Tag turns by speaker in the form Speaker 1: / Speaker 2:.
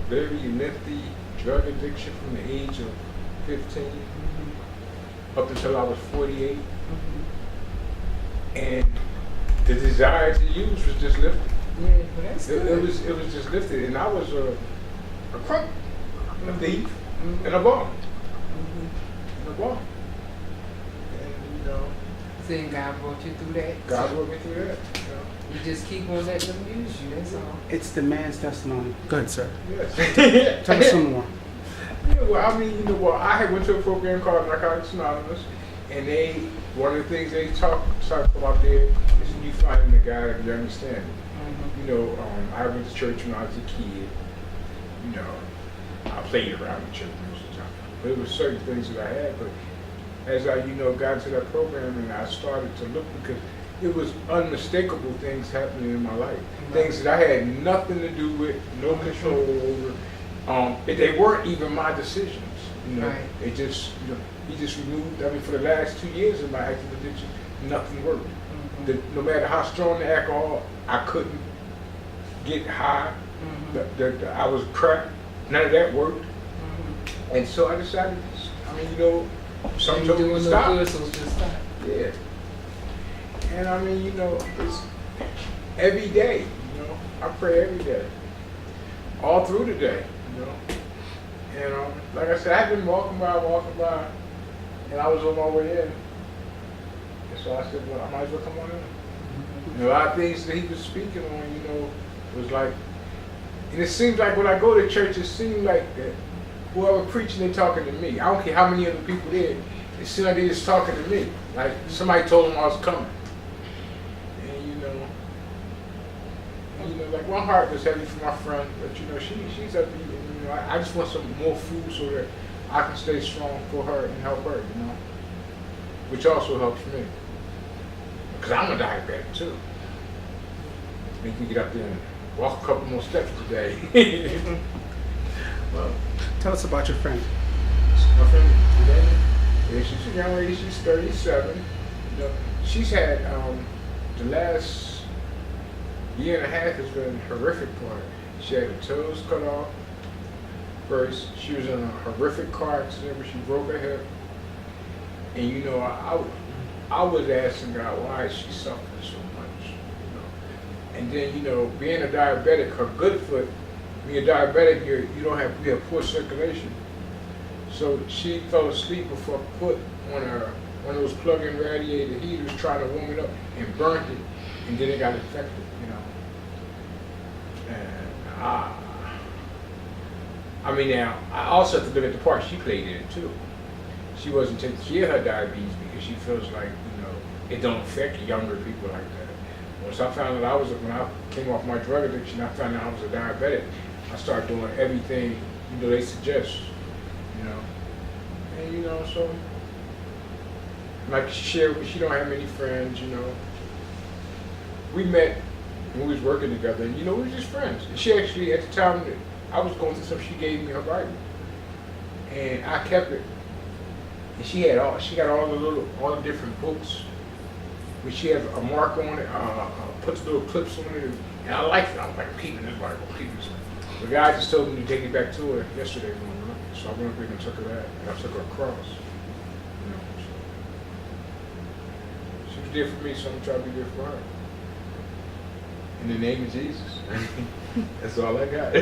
Speaker 1: very lengthy drug addiction from the age of 15 up until I was 48. And the desire to use was just lifted.
Speaker 2: Yeah, but that's good.
Speaker 1: It was just lifted, and I was a crook, a thief, and a bum, and a bum. And you know,
Speaker 2: Seeing God brought you through that.
Speaker 1: God brought me through that.
Speaker 2: You just keep on letting them use you, that's all.
Speaker 3: It's the man's testimony. Go ahead, sir.
Speaker 1: Yes.
Speaker 3: Tell us some more.
Speaker 1: Yeah, well, I mean, I had went to a program called Narcotics Anonymous, and one of the things they talk about there is you finding the God of your understanding. I went to church when I was a kid. I played around the church most of the time, but it was certain things that I had. But as I, got into that program and I started to look, because it was unmistakable things happening in my life, things that I had nothing to do with, no control over. They weren't even my decisions. They just, he just removed. I mean, for the last 2 years of my active addiction, nothing worked. No matter how strong the alcohol, I couldn't get high. I was cracked. None of that worked. And so I decided, something told me to stop.
Speaker 2: Good, so just stop.
Speaker 1: Yeah. And I mean, it's every day, I pray every day. All through the day, And like I said, I've been walking by, and I was on my way in. And so I said, well, I might as well come on in. A lot of things that he was speaking on, was like, and it seems like when I go to church, it seems like that whoever preaching, they talking to me. I don't care how many other people there, it seems like they just talking to me. Like somebody told them I was coming. And like my heart was heavy for my friend, but she's up to you. I just want some more food so that I can stay strong for her and help her, which also helps me. Because I'm a diabetic too. Make me get up there and walk a couple more steps today.
Speaker 3: Well, tell us about your friend.
Speaker 1: My friend, yeah, she's a young lady. She's 37. She's had the last year and a half has been horrific for her. She had her toes cut off. First, she was in a horrific car accident where she broke her hip. And I was asking God, why is she suffering so much? And then, being a diabetic, her good foot, when you're diabetic, you have poor circulation. So she fell asleep before I put on one of those plug-in radiator heaters, trying to warm it up, and burnt it, and then it got infected, And now, I also have to look at the part she played in it too. She wasn't taking care of her diabetes because she feels like, it don't affect younger people like that. Once I found out when I came off my drug addiction, I found out I was a diabetic. I started doing everything, they suggest, And, so, like she shared with me, she don't have many friends, We met when we was working together, and, we were just friends. And she actually, at the time that I was going through something, she gave me her Bible. And I kept it. And she got all the different books. But she has a mark on it, puts little clips on it, and I liked it. I was like, keeping this Bible, keeping this. The guy just told me to take it back to her yesterday morning, so I went up and took her that, and I took her across. So she was there for me, so I'm trying to be there for her. In the name of Jesus. That's all I got.